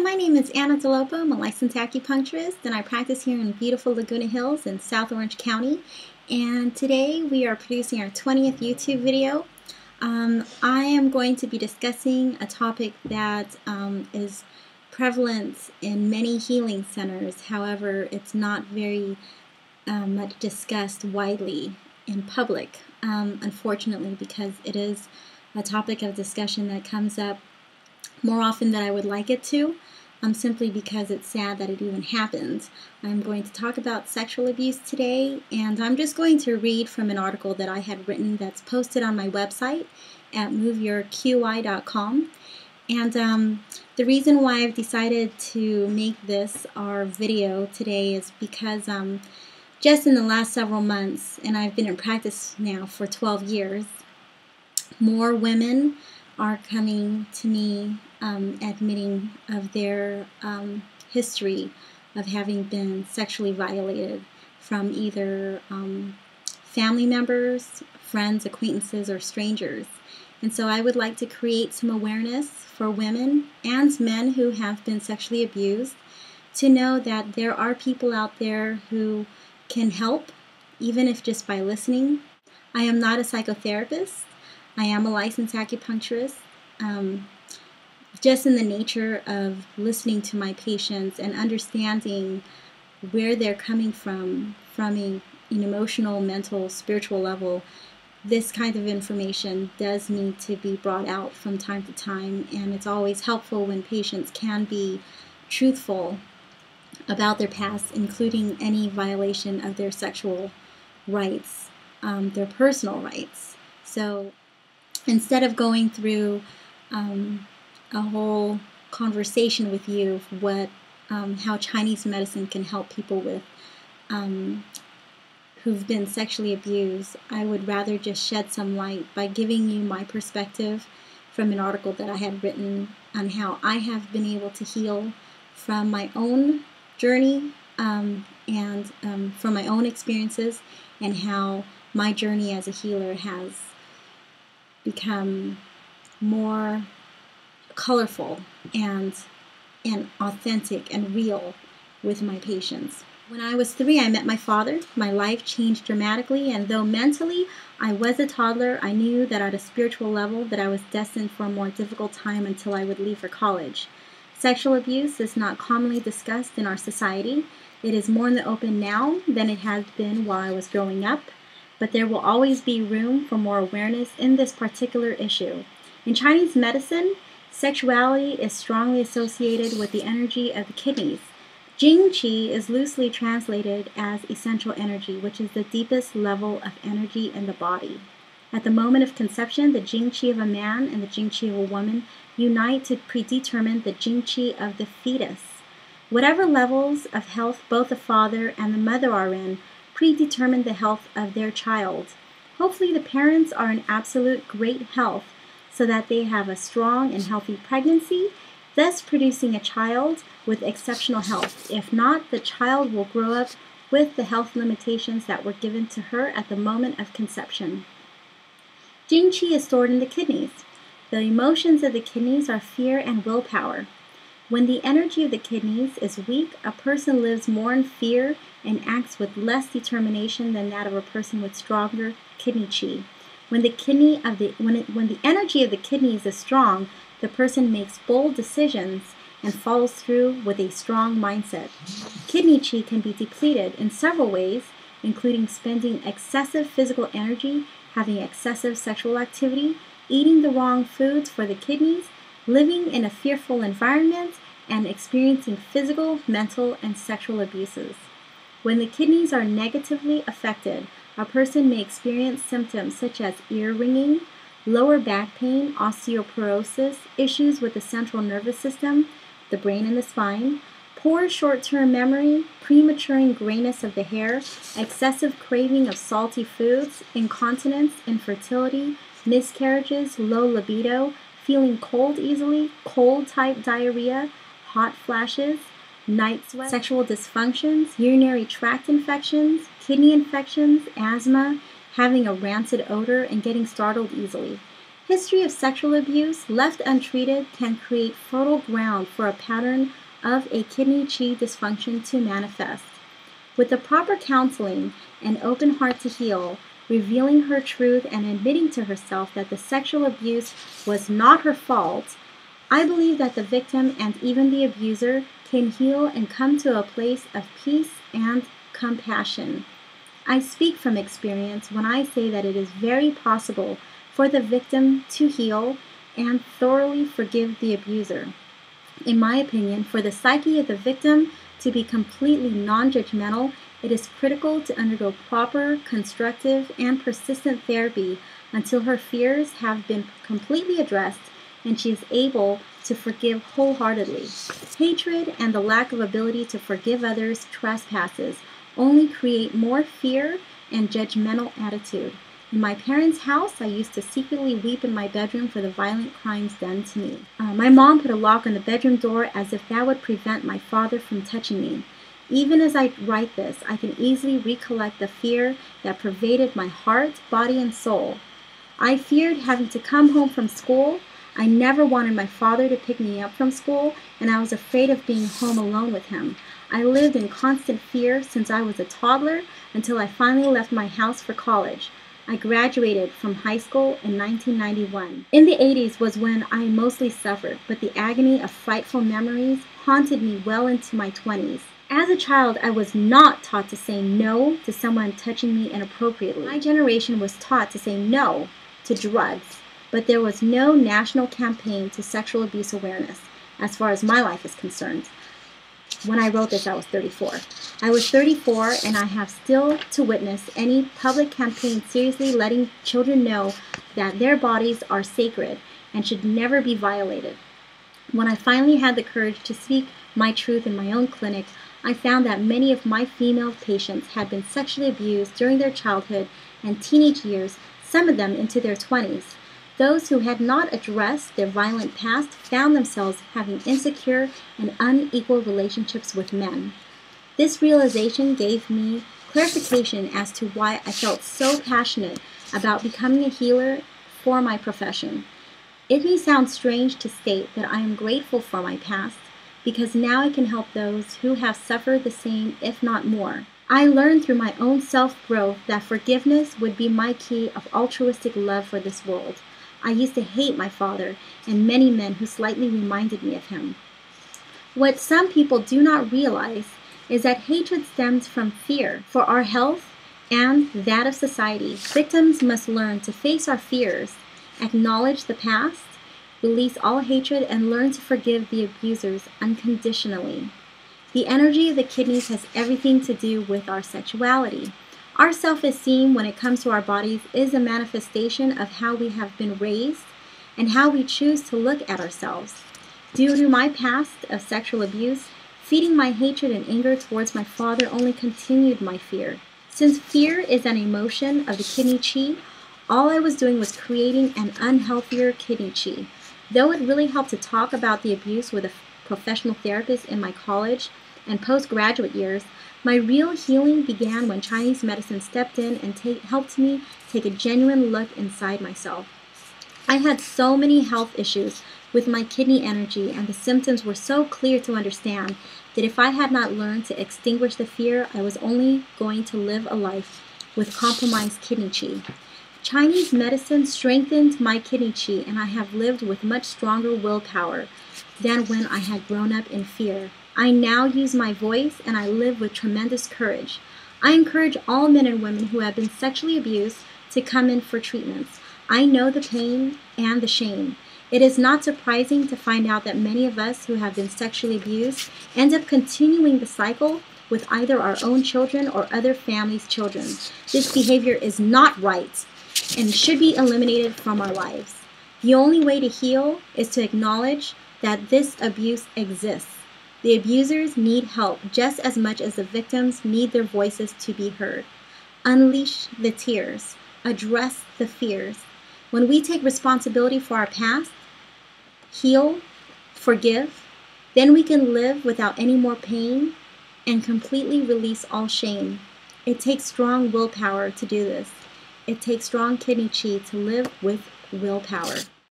my name is Anna Dolopo. I'm a licensed acupuncturist and I practice here in beautiful Laguna Hills in South Orange County. And today we are producing our 20th YouTube video. I am going to be discussing a topic that is prevalent in many healing centers. However, it's not very much discussed widely in public, unfortunately, because it is a topic of discussion that comes up more often than I would like it to, simply because it's sad that it even happens. I'm going to talk about sexual abuse today, and I'm just going to read from an article that I had written that's posted on my website at moveyourqi.com. And the reason why I've decided to make this our video today is because just in the last several months, and I've been in practice now for 12 years, more women are coming to me admitting of their history of having been sexually violated from either family members, friends, acquaintances, or strangers. And so I would like to create some awareness for women and men who have been sexually abused to know that there are people out there who can help, even if just by listening. I am not a psychotherapist. I am a licensed acupuncturist. Just in the nature of listening to my patients and understanding where they're coming from an emotional, mental, spiritual level, this kind of information does need to be brought out from time to time, and it's always helpful when patients can be truthful about their past, including any violation of their sexual rights, their personal rights. So instead of going through a whole conversation with you of what how Chinese medicine can help people with who've been sexually abused, I would rather just shed some light by giving you my perspective from an article that I had written on how I have been able to heal from my own journey and from my own experiences, and how my journey as a healer has become more colorful and authentic and real with my patients. When I was 3, I met my father. My life changed dramatically, and though mentally I was a toddler, I knew that at a spiritual level that I was destined for a more difficult time until I would leave for college. Sexual abuse is not commonly discussed in our society. It is more in the open now than it has been while I was growing up, but there will always be room for more awareness in this particular issue. In Chinese medicine, sexuality is strongly associated with the energy of the kidneys. Jing Qi is loosely translated as essential energy, which is the deepest level of energy in the body. At the moment of conception, the Jing Qi of a man and the Jing Qi of a woman unite to predetermine the Jing Qi of the fetus. Whatever levels of health both the father and the mother are in predetermine the health of their child. Hopefully the parents are in absolute great health so that they have a strong and healthy pregnancy, thus producing a child with exceptional health. If not, the child will grow up with the health limitations that were given to her at the moment of conception. Jing Qi is stored in the kidneys. The emotions of the kidneys are fear and willpower. When the energy of the kidneys is weak, a person lives more in fear and acts with less determination than that of a person with stronger kidney qi. When the energy of the kidneys is strong, the person makes bold decisions and follows through with a strong mindset. Kidney qi can be depleted in several ways, including spending excessive physical energy, having excessive sexual activity, eating the wrong foods for the kidneys, living in a fearful environment, and experiencing physical, mental, and sexual abuses. When the kidneys are negatively affected, a person may experience symptoms such as ear ringing, lower back pain, osteoporosis, issues with the central nervous system, the brain and the spine, poor short-term memory, premature grayness of the hair, excessive craving of salty foods, incontinence, infertility, miscarriages, low libido, feeling cold easily, cold-type diarrhea, hot flashes, night sweat, sexual dysfunctions, urinary tract infections, kidney infections, asthma, having a rancid odor, and getting startled easily. History of sexual abuse left untreated can create fertile ground for a pattern of a kidney chi dysfunction to manifest. With the proper counseling, an open heart to heal, revealing her truth and admitting to herself that the sexual abuse was not her fault, I believe that the victim and even the abuser can heal and come to a place of peace and compassion. I speak from experience when I say that it is very possible for the victim to heal and thoroughly forgive the abuser. In my opinion, for the psyche of the victim to be completely non-judgmental, it is critical to undergo proper, constructive, and persistent therapy until her fears have been completely addressed and she is able to forgive wholeheartedly. Hatred and the lack of ability to forgive others' trespasses only create more fear and judgmental attitude. In my parents' house, I used to secretly weep in my bedroom for the violent crimes done to me. My mom put a lock on the bedroom door as if that would prevent my father from touching me. Even as I write this, I can easily recollect the fear that pervaded my heart, body, and soul. I feared having to come home from school. I never wanted my father to pick me up from school, and I was afraid of being home alone with him. I lived in constant fear since I was a toddler until I finally left my house for college. I graduated from high school in 1991. In the 80s was when I mostly suffered, but the agony of frightful memories haunted me well into my 20s. As a child, I was not taught to say no to someone touching me inappropriately. My generation was taught to say no to drugs, but there was no national campaign to sexual abuse awareness, as far as my life is concerned. When I wrote this, I was 34. I was 34, and I have still to witness any public campaign seriously letting children know that their bodies are sacred and should never be violated. When I finally had the courage to speak my truth in my own clinic, I found that many of my female patients had been sexually abused during their childhood and teenage years, some of them into their 20s. Those who had not addressed their violent past found themselves having insecure and unequal relationships with men. This realization gave me clarification as to why I felt so passionate about becoming a healer for my profession. It may sound strange to state that I am grateful for my past, because now I can help those who have suffered the same, if not more. I learned through my own self-growth that forgiveness would be my key of altruistic love for this world. I used to hate my father and many men who slightly reminded me of him. What some people do not realize is that hatred stems from fear for our health and that of society. Victims must learn to face our fears, acknowledge the past, release all hatred, and learn to forgive the abusers unconditionally. The energy of the kidneys has everything to do with our sexuality. Our self-esteem when it comes to our bodies is a manifestation of how we have been raised and how we choose to look at ourselves. Due to my past of sexual abuse, feeding my hatred and anger towards my father only continued my fear. Since fear is an emotion of the kidney chi, all I was doing was creating an unhealthier kidney chi. Though it really helped to talk about the abuse with a professional therapist in my college and postgraduate years, my real healing began when Chinese medicine stepped in and helped me take a genuine look inside myself. I had so many health issues with my kidney energy, and the symptoms were so clear to understand that if I had not learned to extinguish the fear, I was only going to live a life with compromised kidney chi. Chinese medicine strengthened my kidney chi, and I have lived with much stronger willpower than when I had grown up in fear. I now use my voice, and I live with tremendous courage. I encourage all men and women who have been sexually abused to come in for treatments. I know the pain and the shame. It is not surprising to find out that many of us who have been sexually abused end up continuing the cycle with either our own children or other families' children. This behavior is not right and should be eliminated from our lives. The only way to heal is to acknowledge that this abuse exists. The abusers need help just as much as the victims need their voices to be heard. Unleash the tears. Address the fears. When we take responsibility for our past, heal, forgive, then we can live without any more pain and completely release all shame. It takes strong willpower to do this. It takes strong kidney chi to live with willpower.